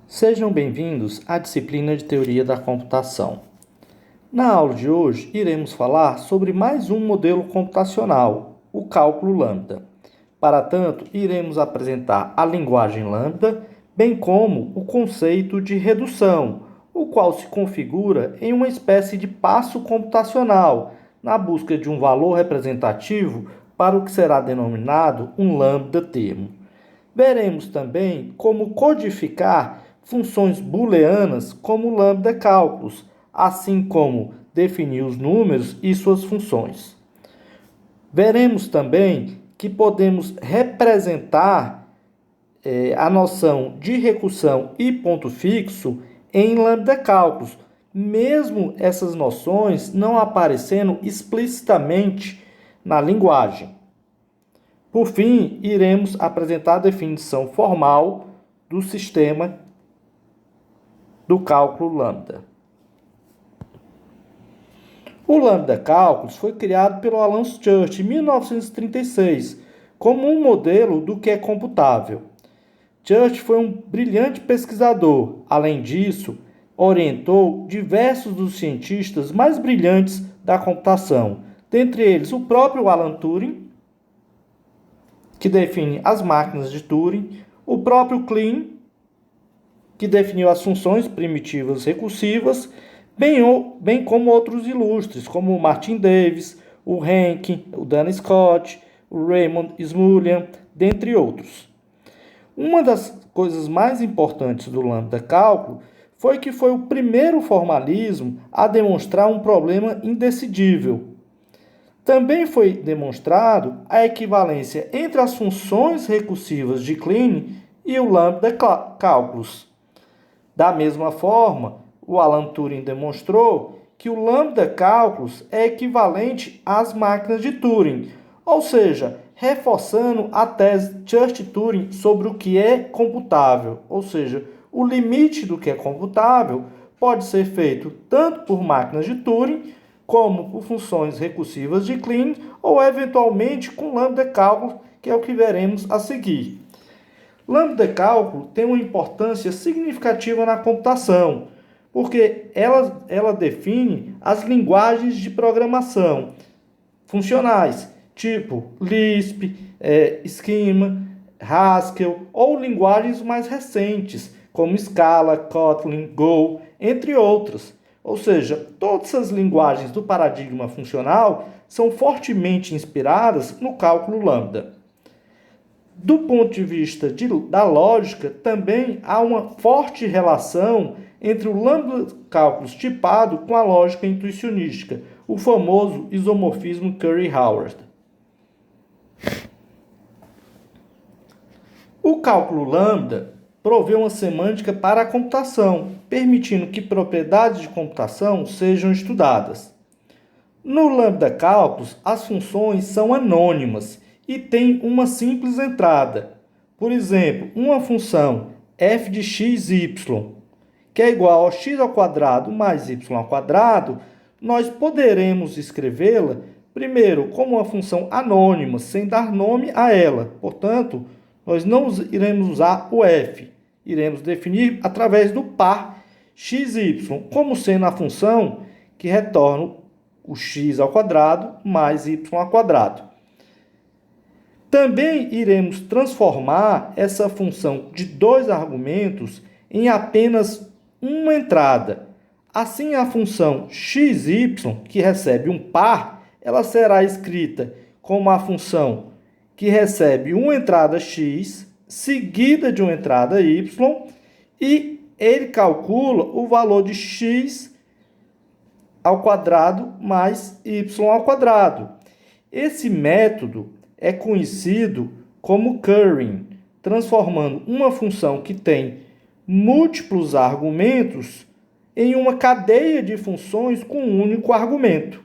Sejam bem-vindos à disciplina de Teoria da Computação. Na aula de hoje, iremos falar sobre mais um modelo computacional, o cálculo lambda. Para tanto, iremos apresentar a linguagem lambda, bem como o conceito de redução, o qual se configura em uma espécie de passo computacional, na busca de um valor representativo para o que será denominado um lambda termo. Veremos também como codificar funções booleanas como lambda cálculos, assim como definir os números e suas funções. Veremos também que podemos representar a noção de recursão e ponto fixo em lambda cálculos, mesmo essas noções não aparecendo explicitamente na linguagem. Por fim, iremos apresentar a definição formal do sistema do cálculo lambda. O lambda cálculos foi criado pelo Alan Church em 1936 como um modelo do que é computável. Church foi um brilhante pesquisador. Além disso, orientou diversos dos cientistas mais brilhantes da computação, dentre eles o próprio Alan Turing, que define as máquinas de Turing, o próprio Klein, que definiu as funções primitivas recursivas, bem como outros ilustres, como o Martin Davis, o Henke, o Dan Scott, o Raymond Smullyan, dentre outros. Uma das coisas mais importantes do lambda cálculo foi que foi o primeiro formalismo a demonstrar um problema indecidível. Também foi demonstrado a equivalência entre as funções recursivas de Klein e o lambda cálculos. Da mesma forma, o Alan Turing demonstrou que o lambda cálculos é equivalente às máquinas de Turing, ou seja, reforçando a tese Church-Turing sobre o que é computável, ou seja, o limite do que é computável pode ser feito tanto por máquinas de Turing como por funções recursivas de Klein ou eventualmente com lambda cálculo, que é o que veremos a seguir. Lambda cálculo tem uma importância significativa na computação, porque ela define as linguagens de programação funcionais, tipo Lisp, Schema, Haskell, ou linguagens mais recentes, como Scala, Kotlin, Go, entre outras. Ou seja, todas as linguagens do paradigma funcional são fortemente inspiradas no cálculo lambda. Do ponto de vista da lógica, também há uma forte relação entre o lambda cálculos tipado com a lógica intuicionística, o famoso isomorfismo Curry-Howard. O cálculo lambda provê uma semântica para a computação, permitindo que propriedades de computação sejam estudadas. No lambda cálculos, as funções são anônimas e têm uma simples entrada. Por exemplo, uma função f de x, y, que é igual a x ao quadrado mais y ao quadrado, nós poderemos escrevê-la primeiro como uma função anônima, sem dar nome a ela. Portanto, nós não iremos usar o f. Iremos definir através do par xy, como sendo a função que retorna o x ao quadrado mais y ao quadrado. Também iremos transformar essa função de dois argumentos em apenas uma entrada. Assim, a função xy, que recebe um par, ela será escrita como a função que recebe uma entrada x, seguida de uma entrada y, e ele calcula o valor de x ao quadrado mais y ao quadrado. Esse método é conhecido como currying, transformando uma função que tem múltiplos argumentos em uma cadeia de funções com um único argumento.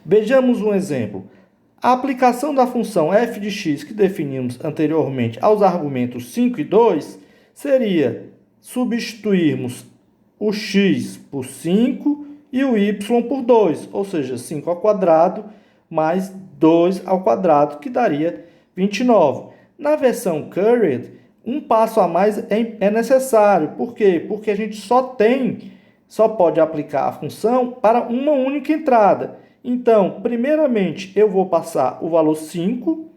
Vejamos um exemplo. A aplicação da função f de x que definimos anteriormente aos argumentos 5 e 2 seria substituirmos o x por 5 e o y por 2, ou seja, 5 ao quadrado mais 2 ao quadrado, que daria 29. Na versão curried, um passo a mais é necessário. Por quê? Porque a gente só pode aplicar a função para uma única entrada. Então, primeiramente, eu vou passar o valor 5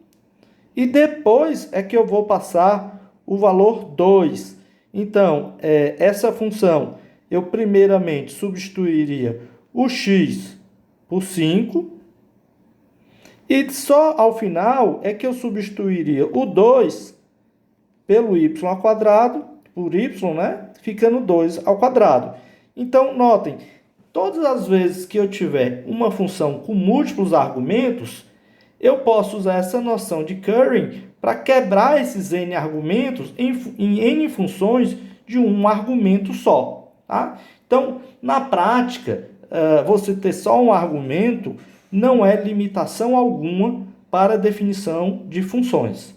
e depois é que eu vou passar o valor 2. Então, essa função, eu primeiramente substituiria o x por 5 e só ao final é que eu substituiria o 2 pelo y ao quadrado, por y, né? Ficando 2 ao quadrado. Então, notem, todas as vezes que eu tiver uma função com múltiplos argumentos, eu posso usar essa noção de currying para quebrar esses n argumentos em n funções de um argumento só. Tá? Então, na prática, você ter só um argumento não é limitação alguma para a definição de funções.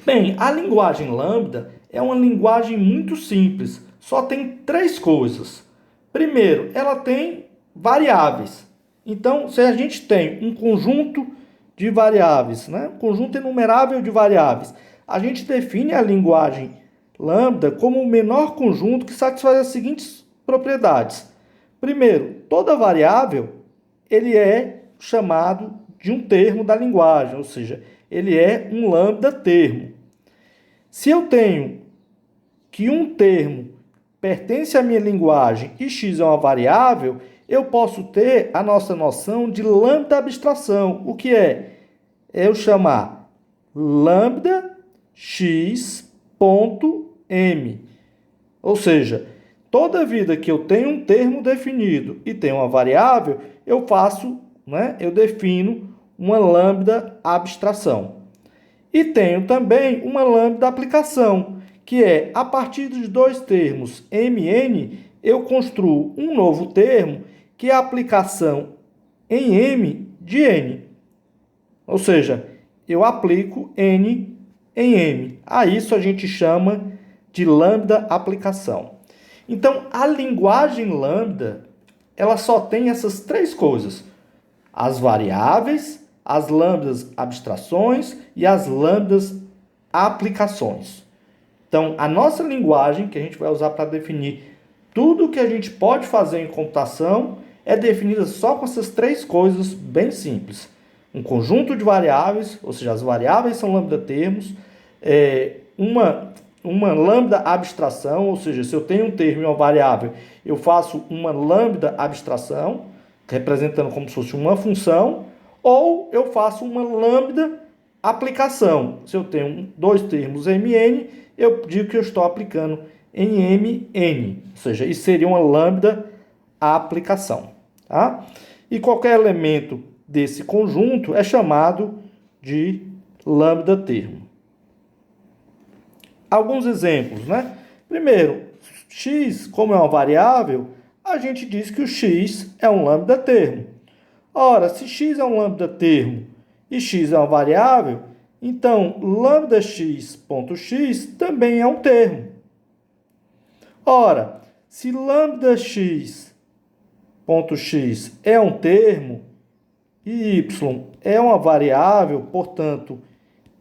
Bem, a linguagem lambda é uma linguagem muito simples, só tem 3 coisas. Primeiro, ela tem variáveis. Então, se a gente tem um conjunto de variáveis, né? Um conjunto enumerável de variáveis, a gente define a linguagem lambda como o menor conjunto que satisfaz as seguintes propriedades. Primeiro, toda variável ele é chamado de um termo da linguagem, ou seja, ele é um lambda termo. Se eu tenho que um termo pertence à minha linguagem e x é uma variável, eu posso ter a nossa noção de lambda abstração. O que é? É eu chamar lambda x ponto m. Ou seja, toda vida que eu tenho um termo definido e tenho uma variável, eu defino uma lambda abstração. E tenho também uma lambda aplicação, que é, a partir dos 2 termos mn, eu construo um novo termo, que é a aplicação em m de n. Ou seja, eu aplico n em m. A isso a gente chama de lambda aplicação. Então, a linguagem lambda, ela só tem essas 3 coisas: as variáveis, as lambdas abstrações e as lambdas aplicações. Então, a nossa linguagem, que a gente vai usar para definir tudo que a gente pode fazer em computação, é definida só com essas 3 coisas bem simples. Um conjunto de variáveis, ou seja, as variáveis são lambda termos, uma lambda abstração, ou seja, se eu tenho um termo e uma variável, eu faço uma lambda abstração, representando como se fosse uma função, ou eu faço uma lambda aplicação. Se eu tenho 2 termos mn, eu digo que eu estou aplicando em mn, ou seja, isso seria uma lambda aplicação. Tá? E qualquer elemento desse conjunto é chamado de lambda termo. Alguns exemplos, né? Primeiro, x, como é uma variável, a gente diz que o x é um lambda termo. Ora, se x é um lambda termo e x é uma variável, então lambda x ponto x também é um termo. Ora, se lambda x ponto x é um termo e y é uma variável, portanto,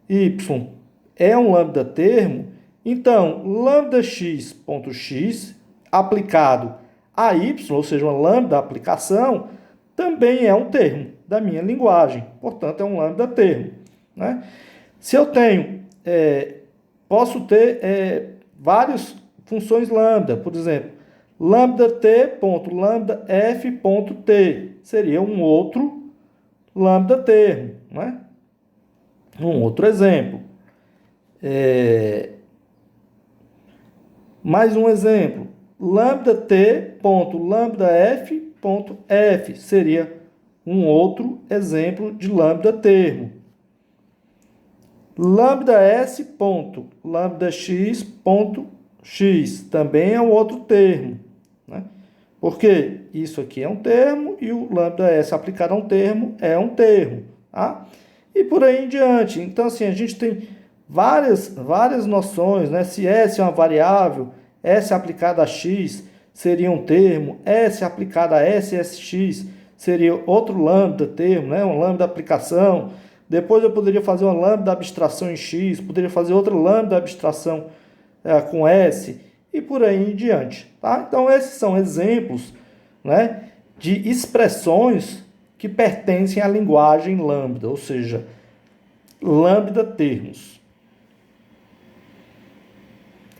y é um lambda termo, então lambda x ponto x aplicado a y, ou seja, uma lambda aplicação, também é um termo da minha linguagem, portanto, é um lambda termo. Né? Se eu tenho, posso ter várias funções lambda, por exemplo, lambda t ponto lambda f ponto t seria um outro lambda termo, né? Um outro exemplo. Mais um exemplo, lambda t ponto lambda f ponto f seria um outro exemplo de lambda termo. Lambda s ponto lambda x ponto x também é um outro termo, né? Porque isso aqui é um termo e o lambda s aplicado a um termo é um termo, tá? E por aí em diante. Então, assim, a gente tem várias noções, né? Se S é uma variável, S aplicada a X seria um termo, S aplicada a SSX seria outro lambda termo, né? Um lambda aplicação. Depois eu poderia fazer uma lambda abstração em X, poderia fazer outra lambda abstração com S e por aí em diante. Tá? Então esses são exemplos, né, de expressões que pertencem à linguagem lambda, ou seja, lambda termos.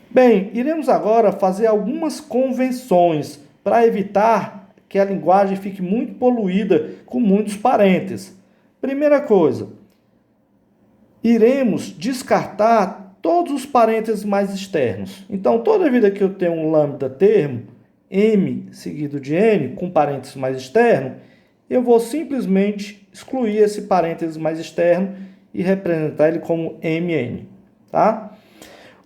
Bem, iremos agora fazer algumas convenções para evitar que a linguagem fique muito poluída com muitos parênteses. Primeira coisa, iremos descartar todos os parênteses mais externos. Então, toda vida que eu tenho um lambda termo, m seguido de n, com parênteses mais externo, eu vou simplesmente excluir esse parênteses mais externo e representar ele como mn. Tá?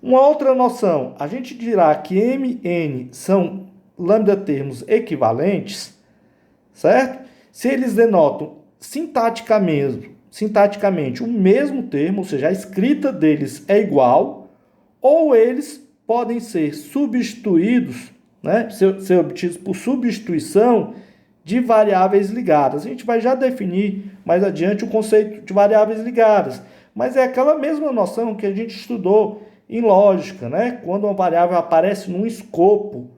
Uma outra noção, a gente dirá que mn são lambda termos equivalentes, certo? Se eles denotam sintaticamente o mesmo termo, ou seja, a escrita deles é igual, ou eles podem ser substituídos, né, ser obtidos por substituição de variáveis ligadas. A gente vai já definir mais adiante o conceito de variáveis ligadas, mas é aquela mesma noção que a gente estudou em lógica, né? Quando uma variável aparece num escopo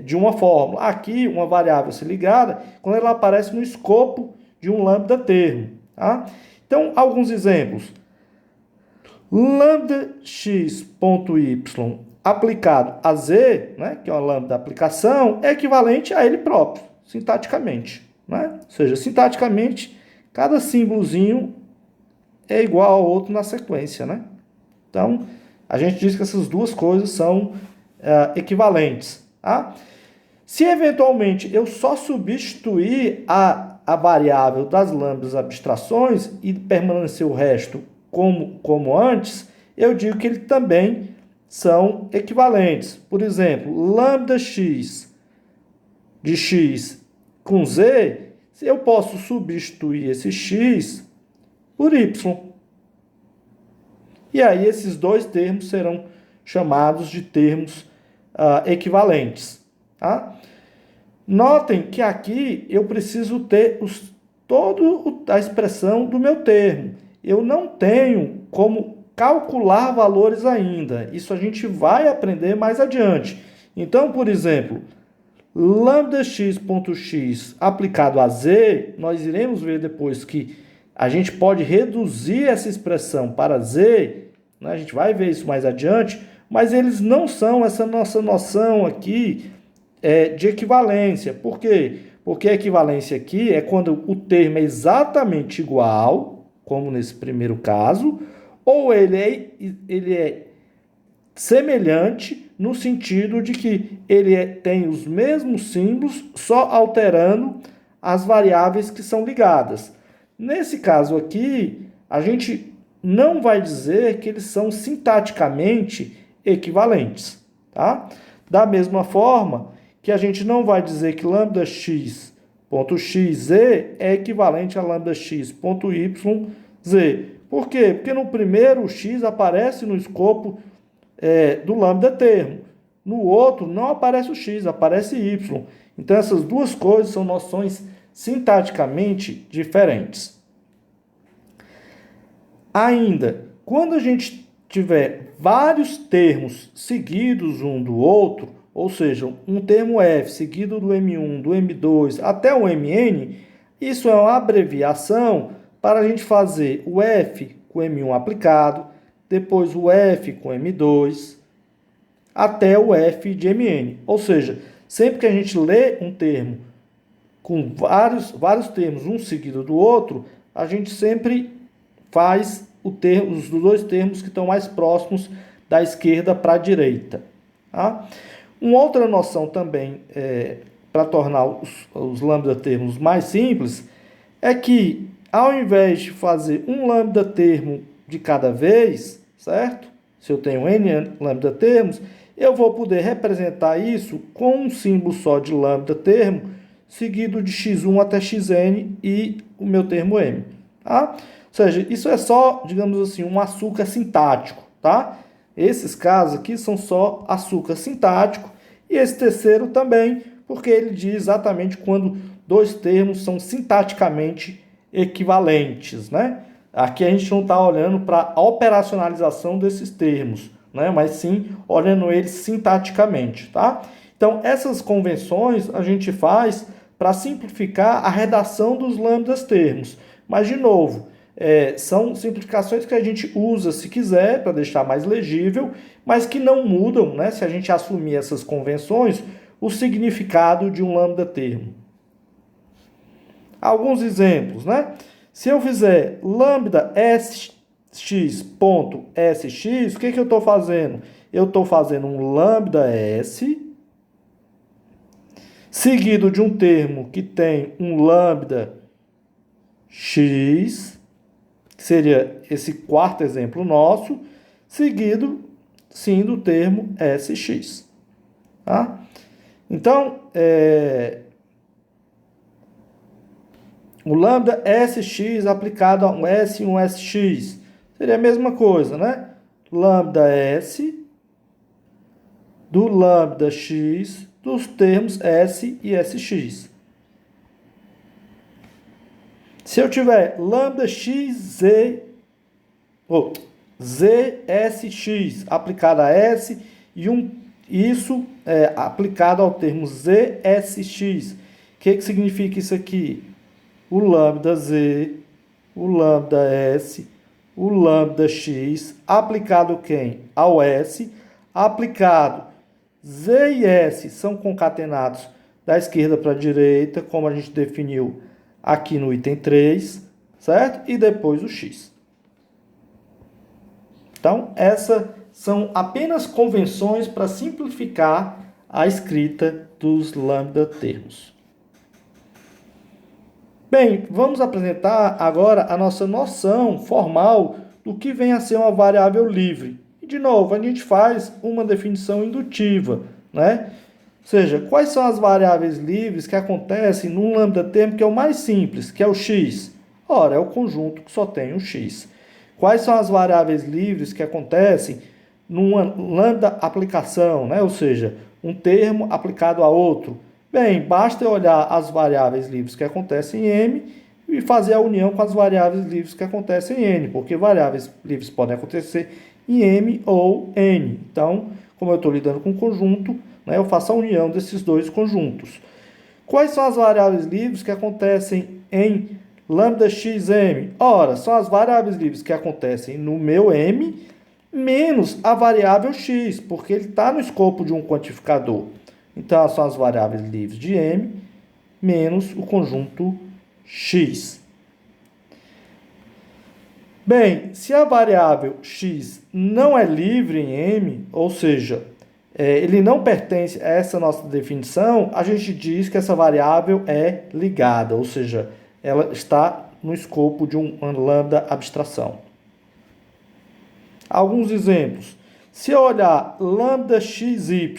de uma fórmula. Aqui, uma variável se ligada, quando ela aparece no escopo de um lambda termo. Tá? Então, alguns exemplos. Lambda x.y aplicado a z, né, que é uma lambda aplicação, é equivalente a ele próprio, sintaticamente. Né? Ou seja, sintaticamente, cada símbolozinho é igual ao outro na sequência. Né? Então, a gente diz que essas duas coisas são equivalentes. Tá? Se eventualmente eu só substituir a variável das lambdas abstrações e permanecer o resto como antes, eu digo que eles também são equivalentes. Por exemplo, lambda x de x com z, eu posso substituir esse x por y. E aí esses dois termos serão chamados de termos equivalentes. Tá? Notem que aqui eu preciso ter toda a expressão do meu termo. Eu não tenho como calcular valores ainda. Isso a gente vai aprender mais adiante. Então, por exemplo, lambda x.x aplicado a z, nós iremos ver depois que a gente pode reduzir essa expressão para z, né? A gente vai ver isso mais adiante, mas eles não são essa nossa noção aqui de equivalência. Por quê? Porque a equivalência aqui é quando o termo é exatamente igual, como nesse primeiro caso, ou ele é semelhante no sentido de que ele tem os mesmos símbolos, só alterando as variáveis que são ligadas. Nesse caso aqui, a gente não vai dizer que eles são sintaticamente equivalentes. Tá? Da mesma forma que a gente não vai dizer que lambda x.xz é equivalente a lambda x.yz. Por quê? Porque no primeiro o x aparece no escopo do lambda termo. No outro não aparece o x, aparece y. Então essas duas coisas são noções sintaticamente diferentes. Ainda, quando a gente tiver vários termos seguidos um do outro, ou seja, um termo F seguido do M1, do M2 até o MN, isso é uma abreviação para a gente fazer o F com M1 aplicado, depois o F com M2, até o F de MN. Ou seja, sempre que a gente lê um termo com vários termos, um seguido do outro, a gente sempre faz os dois termos que estão mais próximos da esquerda para a direita. Tá? Uma outra noção também, para tornar os lambda termos mais simples, é que ao invés de fazer um lambda termo de cada vez, certo? Se eu tenho n lambda termos, eu vou poder representar isso com um símbolo só de lambda termo, seguido de x1 até xn e o meu termo m. Tá? Ou seja, isso é só, digamos assim, um açúcar sintático. Tá? Esses casos aqui são só açúcar sintático. E esse terceiro também, porque ele diz exatamente quando dois termos são sintaticamente equivalentes, né? Aqui a gente não está olhando para a operacionalização desses termos, né? Mas sim olhando eles sintaticamente, tá? Então, essas convenções a gente faz para simplificar a redação dos lambdas termos. Mas, de novo, são simplificações que a gente usa se quiser, para deixar mais legível, mas que não mudam, né, se a gente assumir essas convenções, o significado de um lambda termo. Alguns exemplos, né? Se eu fizer lambda sx ponto sx, o que eu estou fazendo? Eu estou fazendo um lambda s seguido de um termo que tem um lambda x, que seria esse quarto exemplo nosso, seguido, sim, do termo sx. Tá? Então, o lambda sx aplicado a um s e um sx seria a mesma coisa, né? Lambda s do lambda x dos termos s e sx. Se eu tiver lambda x ou zsx aplicado a s e isso aplicado ao termo zsx, o que significa isso aqui? O lambda z, o lambda s, o lambda x, aplicado quem? Ao s, aplicado z e s são concatenados da esquerda para a direita, como a gente definiu aqui no item 3, certo? E depois o x. Então, essas são apenas convenções para simplificar a escrita dos lambda termos. Bem, vamos apresentar agora a nossa noção formal do que vem a ser uma variável livre. E, de novo, a gente faz uma definição indutiva, né? Ou seja, quais são as variáveis livres que acontecem num lambda termo que é o mais simples, que é o x? Ora, é o conjunto que só tem o x. Quais são as variáveis livres que acontecem numa lambda aplicação, né? Ou seja, um termo aplicado a outro? Bem, basta olhar as variáveis livres que acontecem em M e fazer a união com as variáveis livres que acontecem em N, porque variáveis livres podem acontecer em M ou N. Então, como eu estou lidando com conjunto, né, eu faço a união desses dois conjuntos. Quais são as variáveis livres que acontecem em lambda xm? Ora, são as variáveis livres que acontecem no meu M menos a variável x, porque ele está no escopo de um quantificador. Então, são as variáveis livres de M menos o conjunto x. Bem, se a variável x não é livre em M, ou seja, ele não pertence a essa nossa definição, a gente diz que essa variável é ligada, ou seja, ela está no escopo de uma lambda abstração. Alguns exemplos. Se eu olhar lambda xy,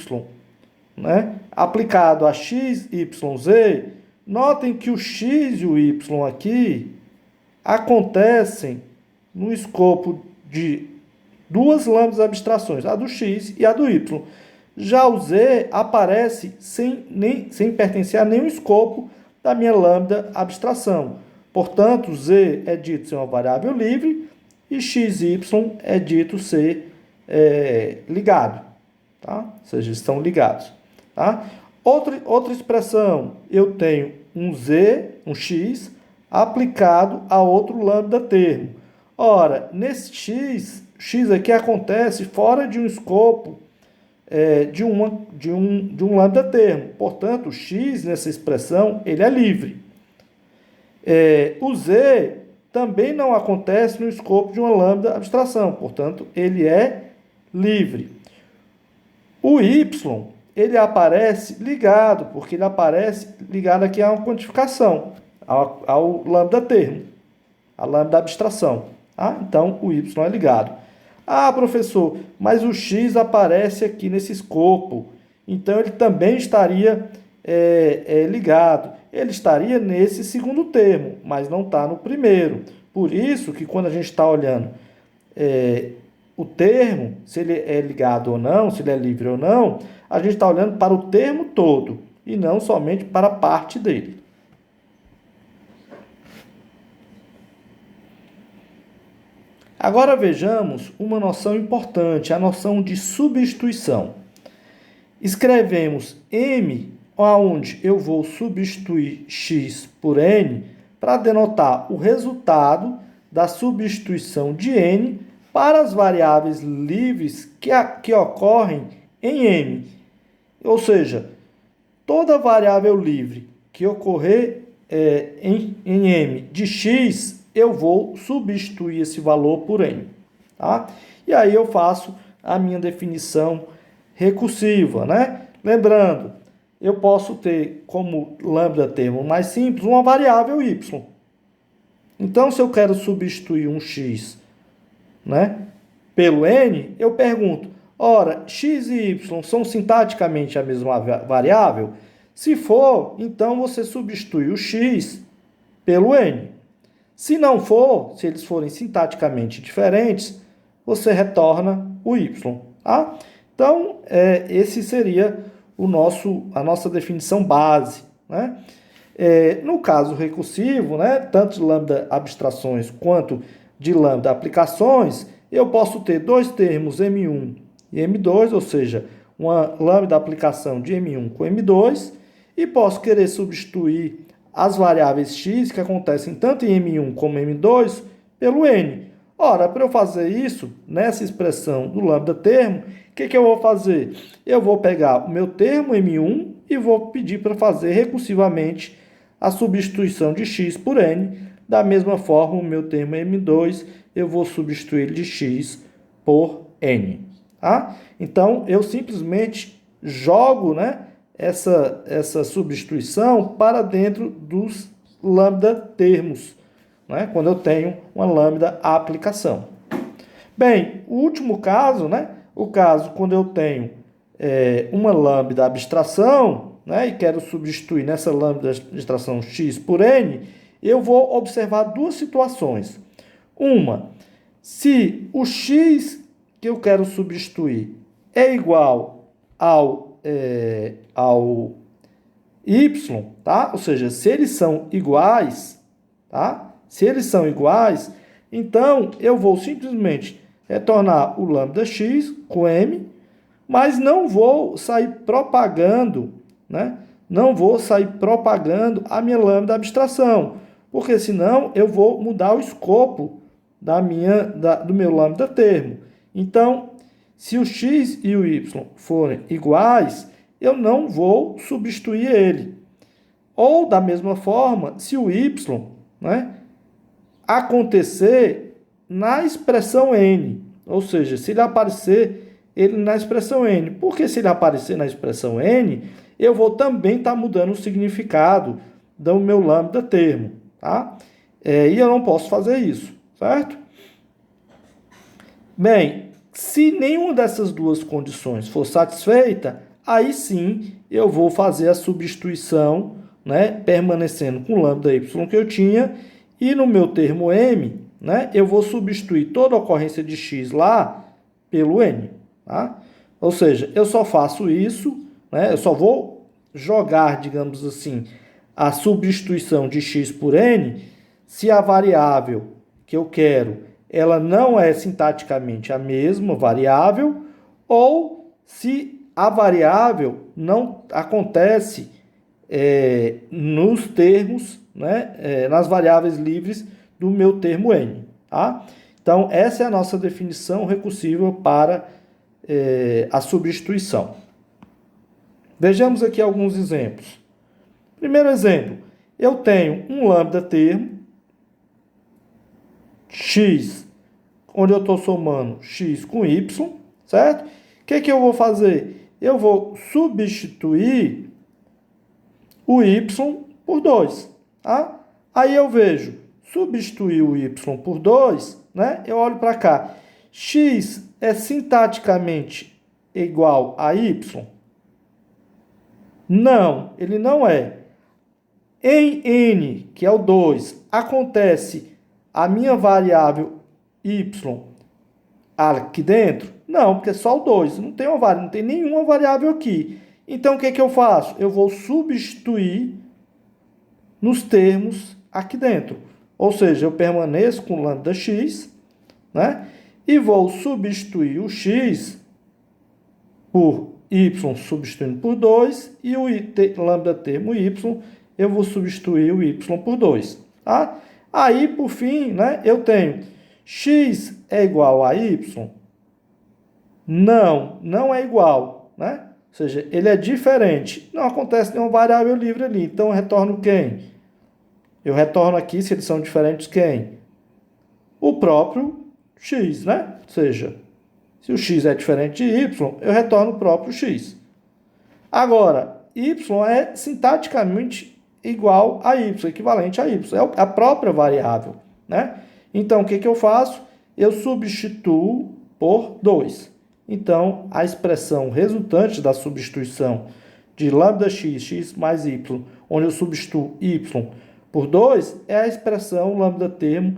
né, aplicado a x, y, z, notem que o x e o y aqui acontecem no escopo de duas lambdas abstrações, a do x e a do y. Já o z aparece sem pertencer a nenhum escopo da minha lambda abstração. Portanto, z é dito ser uma variável livre e x e y é dito ser ligado. Tá? Ou seja, estão ligados. Tá? Outra expressão, eu tenho um z, um x, aplicado a outro lambda termo. Ora, nesse x aqui acontece fora de um escopo de um lambda termo. Portanto, o x nessa expressão ele é livre. O z também não acontece no escopo de uma lambda abstração. Portanto, ele é livre. O y ele aparece ligado, porque ele aparece ligado aqui a uma quantificação, ao lambda termo, a lambda abstração. Tá? Então, o y é ligado. Ah, professor, mas o x aparece aqui nesse escopo, então ele também estaria ligado. Ele estaria nesse segundo termo, mas não está no primeiro. Por isso que quando a gente está olhando o termo, se ele é ligado ou não, se ele é livre ou não, a gente está olhando para o termo todo. e não somente para parte dele. Agora vejamos uma noção importante, a noção de substituição. Escrevemos M, onde eu vou substituir x por n, para denotar o resultado da substituição de n para as variáveis livres que ocorrem em M. Ou seja, toda variável livre que ocorrer em M de x, eu vou substituir esse valor por n. Tá? E aí eu faço a minha definição recursiva, né? Lembrando, eu posso ter como lambda termo mais simples uma variável y. Então, se eu quero substituir um x, né, pelo n, eu pergunto, ora, x e y são sintaticamente a mesma variável? Se for, então você substitui o x pelo n. Se não for, se eles forem sintaticamente diferentes, você retorna o y. Tá? Então, esse seria a nossa definição base. Né? No caso recursivo, né, tanto de lambda abstrações quanto de lambda aplicações, eu posso ter dois termos M1 e M2, ou seja, uma lambda aplicação de M1 com M2, e posso querer substituir as variáveis x, que acontecem tanto em M1 como M2, pelo n. Ora, para eu fazer isso, nessa expressão do lambda termo, o que eu vou fazer? Eu vou pegar o meu termo M1 e vou pedir para fazer recursivamente a substituição de x por n. Da mesma forma, o meu termo M2, eu vou substituir de x por n. Tá? Então, eu simplesmente jogo, né, essa substituição para dentro dos lambda termos, né, quando eu tenho uma lambda aplicação. Bem, o último caso, né, o caso quando eu tenho uma lambda abstração, né, e quero substituir nessa lambda abstração x por n, eu vou observar duas situações. Uma, se o x que eu quero substituir é igual ao y, tá? Ou seja, se eles são iguais, tá? Se eles são iguais, então eu vou simplesmente retornar o lambda x com m, mas não vou sair propagando, né? Não vou sair propagando a minha lambda abstração, porque senão eu vou mudar o escopo do meu lambda termo. Então, se o x e o y forem iguais, eu não vou substituir ele. Ou, da mesma forma, se o y, né, acontecer na expressão n, ou seja, se ele aparecer ele na expressão n. Porque se ele aparecer na expressão n, eu vou também estar mudando o significado do meu lambda termo. Tá? E eu não posso fazer isso, certo? Bem, se nenhuma dessas duas condições for satisfeita, aí sim eu vou fazer a substituição, né, permanecendo com o lambda y que eu tinha, e no meu termo m, né, eu vou substituir toda a ocorrência de x lá pelo n. Tá? Ou seja, eu só faço isso, né, eu só vou jogar, digamos assim, a substituição de x por n se a variável que eu quero ela não é sintaticamente a mesma variável, ou se a variável não acontece nos termos, né, nas variáveis livres do meu termo n. Tá? Então, essa é a nossa definição recursiva para a substituição. Vejamos aqui alguns exemplos. Primeiro exemplo, eu tenho um lambda termo, x, onde eu estou somando x com y, certo? O que eu vou fazer? Eu vou substituir o y por 2. Tá? Aí eu vejo, substituir o y por 2, né? Eu olho para cá. X é sintaticamente igual a y? Não, ele não é. Em n, que é o 2, acontece a minha variável y aqui dentro? Não, porque é só o 2. Não tem nenhuma variável aqui. Então, o que eu faço? Eu vou substituir nos termos aqui dentro. Ou seja, eu permaneço com lambda x, né? E vou substituir o x por y substituindo por 2 e o lambda termo y, eu vou substituir o y por 2. Tá? Aí, por fim, né, eu tenho x é igual a y? Não, não é igual, né? Ou seja, ele é diferente. Não acontece nenhuma variável livre ali. Então, eu retorno quem? Eu retorno aqui, se eles são diferentes, quem? O próprio x, né? Ou seja, se o x é diferente de y, eu retorno o próprio x. Agora, y é sintaticamente igual a y, equivalente a y. É a própria variável, né? Então, o que eu faço? Eu substituo por 2. Então, a expressão resultante da substituição de lambda x, x mais y, onde eu substituo y por 2, é a expressão lambda termo,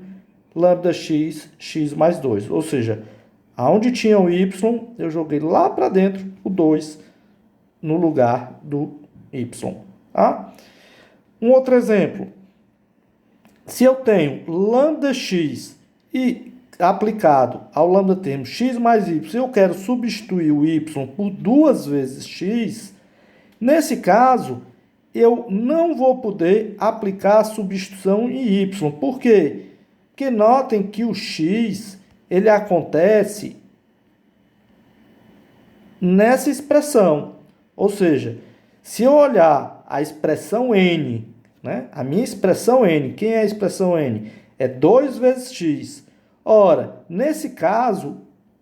lambda x, x mais 2. Ou seja, aonde tinha o y, eu joguei lá para dentro o 2 no lugar do y. Tá? Um outro exemplo. Se eu tenho lambda x e aplicado ao lambda termo x mais y, eu quero substituir o y por 2 vezes x, nesse caso, eu não vou poder aplicar a substituição em y. Por quê? Porque notem que o x, ele acontece nessa expressão. Ou seja, se eu olhar a expressão n, né? A minha expressão n, quem é a expressão n? É 2 vezes x. Ora, nesse caso,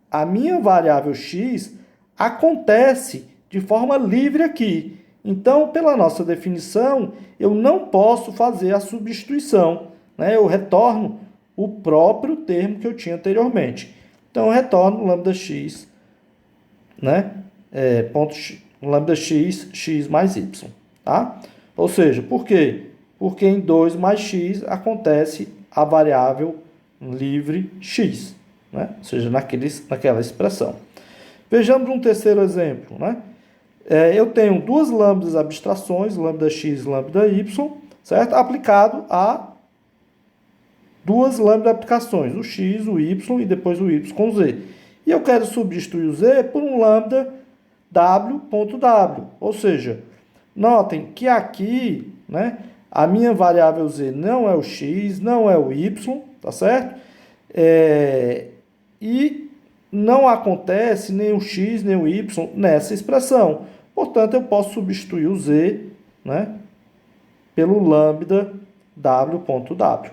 a minha variável x acontece de forma livre aqui. Então, pela nossa definição, eu não posso fazer a substituição, né? Eu retorno o próprio termo que eu tinha anteriormente. Então, eu retorno lambda x, né? Lambda x, x mais y. Tá? Ou seja, por quê? Porque em 2 mais x acontece a variável livre x, né? Ou seja, naquela expressão. Vejamos um terceiro exemplo, né? Eu tenho duas lambdas abstrações, lambda x e lambda y, certo? Aplicado a duas lambda aplicações, o x, o y e depois o y com z. E eu quero substituir o z por um lambda w.w, ou seja, notem que aqui, né, a minha variável z não é o x, não é o y, tá certo? E não acontece nem o x, nem o y nessa expressão. Portanto, eu posso substituir o z, né, pelo lambda w.w.